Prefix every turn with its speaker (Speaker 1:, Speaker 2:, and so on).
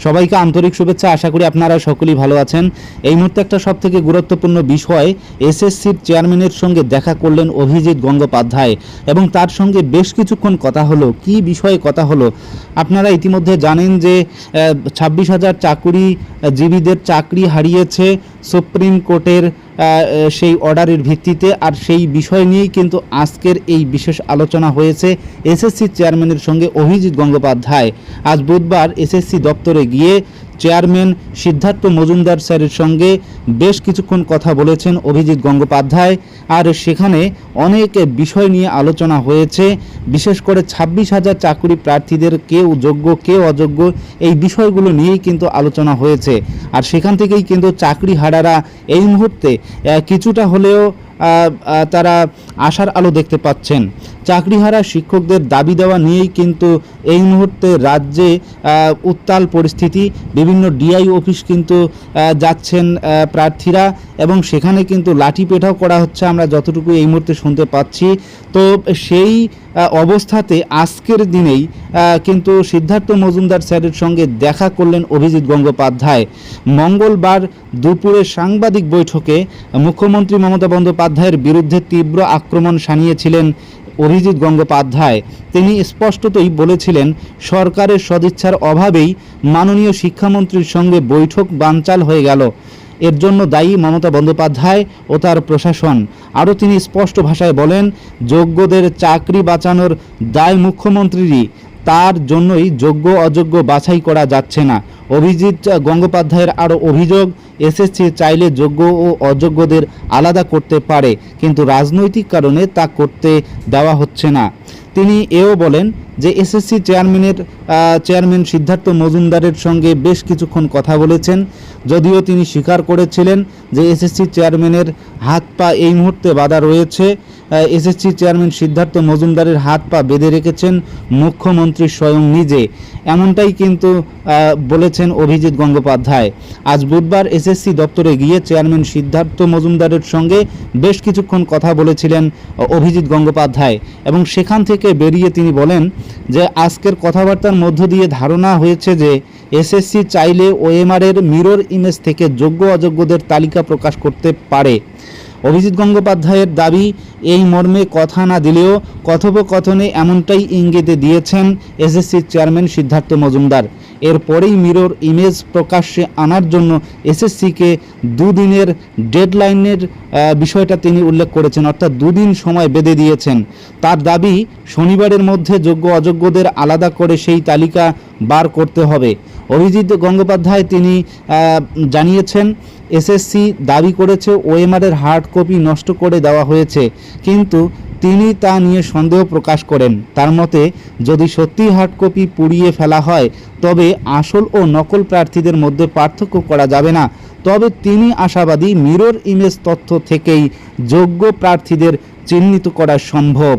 Speaker 1: সবাইকে আন্তরিক শুভেচ্ছা। আশা করি আপনারা সকলেই ভালো আছেন। এই মুহূর্তে একটা সবথেকে গুরুত্বপূর্ণ বিষয়, এসএসসির চেয়ারম্যানের সঙ্গে দেখা করলেন অভিজিৎ গঙ্গোপাধ্যায় এবং তার সঙ্গে বেশ কিছুক্ষণ কথা হলো। কি বিষয়ে কথা হলো আপনারা ইতিমধ্যে জানেন যে 26,000 চাকুরিজীবীদের চাকরি হারিয়েছে সুপ্রিম কোর্টের সেই অর্ডারের ভিত্তিতে, আর সেই বিষয় নিয়েই কিন্তু আজকের এই বিশেষ আলোচনা হয়েছে এসএসসি চেয়ারম্যানের সঙ্গে অভিজিৎ গঙ্গোপাধ্যায়। আজ বুধবার এসএসসি দপ্তরে গিয়ে চেয়ারম্যান সিদ্ধার্থ মজুমদার স্যারের সঙ্গে বেশ কিছুক্ষণ কথা বলেছেন অভিজিৎ গঙ্গোপাধ্যায়, আর সেখানে অনেক বিষয় নিয়ে আলোচনা হয়েছে। বিশেষ করে 26,000 চাকরি প্রার্থীদের কেউ যোগ্য কেউ অযোগ্য এই বিষয়গুলো নিয়েই কিন্তু আলোচনা হয়েছে। আর সেখান থেকেই কিন্তু চাকরিহারারা এই মুহূর্তে কিছুটা হলেও তারা আশার আলো দেখতে পাচ্ছেন। চাকরিহারা শিক্ষকদের দাবি দেওয়া নিয়েই কিন্তু এই মুহূর্তে রাজ্যে উত্তাল পরিস্থিতি। বিভিন্ন ডিআই অফিস কিন্তু যাচ্ছেন প্রার্থীরা এবং সেখানে কিন্তু লাঠি পেটাও করা হচ্ছে, আমরা যতটুকু এই মুহূর্তে শুনতে পাচ্ছি। তো সেই অবস্থাতে আজকের দিনেই কিন্তু সিদ্ধার্থ মজুমদার স্যারের সঙ্গে দেখা করলেন অভিজিৎ গঙ্গোপাধ্যায়। মঙ্গলবার দুপুরে সাংবাদিক বৈঠকে মুখ্যমন্ত্রী মমতা বন্দ্যোপাধ্যায়ের বিরুদ্ধে তীব্র আক্রমণ শানিয়েছিলেন অভিজিৎ গঙ্গোপাধ্যায়। তিনি স্পষ্টতই বলেছিলেন, সরকারের সদিচ্ছার অভাবেই মাননীয় শিক্ষামন্ত্রীর সঙ্গে বৈঠক বানচাল হয়ে গেল। এর জন্য দায়ী মমতা বন্দ্যোপাধ্যায় ও তার প্রশাসন। আরও তিনি স্পষ্ট ভাষায় বলেন, যোগ্যদের চাকরি বাঁচানোর দায় মুখ্যমন্ত্রীরই, তার জন্যই যোগ্য অযোগ্য বাছাই করা যাচ্ছে না। অভিজিৎ গঙ্গোপাধ্যায়ের আরও অভিযোগ, এসএসসি চাইলে যোগ্য ও অযোগ্যদের আলাদা করতে পারে, কিন্তু রাজনৈতিক কারণে তা করতে দেওয়া হচ্ছে না। তিনি এও বলেন যে এসএসসি চেয়ারম্যান সিদ্ধার্থ মজুমদারের সঙ্গে বেশ কিছুক্ষণ কথা বলেছেন, যদিও তিনি স্বীকার করেছিলেন যে এসএসসি চেয়ারম্যানের হাত পা এই মুহূর্তে বাঁধা রয়েছে। এসএসসি চেয়ারম্যান সিদ্ধার্থ মজুমদারের হাত পা বেঁধে রেখেছেন মুখ্যমন্ত্রী স্বয়ং নিজে, এমনটাই কিন্তু বলেছেন অভিজিৎ গঙ্গোপাধ্যায়। আজ বুধবার এসএসসি দপ্তরে গিয়ে চেয়ারম্যান সিদ্ধার্থ মজুমদারের সঙ্গে বেশ কিছুক্ষণ কথা বলেছিলেন অভিজিৎ গঙ্গোপাধ্যায় এবং সেখান থেকে বেরিয়ে তিনি বলেন যে আজকের কথাবার্তার মধ্য দিয়ে ধারণা হয়েছে যে এসএসসি চাইলে ওএমআরের মিরর ইমেজ থেকে যোগ্য অযোগ্যদের তালিকা প্রকাশ করতে পারে। অভিজিৎ গঙ্গোপাধ্যায়ের দাবি, এই মর্মে কথা না দিলেও কথোপকথনে এমনটাই ইঙ্গিতে দিয়েছেন এসএসসির চেয়ারম্যান সিদ্ধার্থ মজুমদার। এরপরেই মিরর ইমেজ প্রকাশ্যে আনার জন্য এসএসসিকে দুদিনের ডেডলাইনের বিষয়টা তিনি উল্লেখ করেছেন, অর্থাৎ দুদিন সময় বেঁধে দিয়েছেন। তার দাবি, শনিবারের মধ্যে যোগ্য অযোগ্যদের আলাদা করে সেই তালিকা বার করতে হবে। অভিজিৎ গঙ্গোপাধ্যায় তিনি জানিয়েছেন, এসএসসি দাবি করেছে ওএমআরের হার্ড কপি নষ্ট করে দেওয়া হয়েছে, কিন্তু তিনি তা নিয়ে সন্দেহ প্রকাশ করেন। তার মতে, যদি সত্যি হার্ড কপি পুড়িয়ে ফেলা হয় তবে আসল ও নকল প্রার্থীদের মধ্যে পার্থক্য করা যাবে না। তবে তিনি আশাবাদী মিরর ইমেজ তথ্য থেকেই যোগ্য প্রার্থীদের চিহ্নিত করা সম্ভব।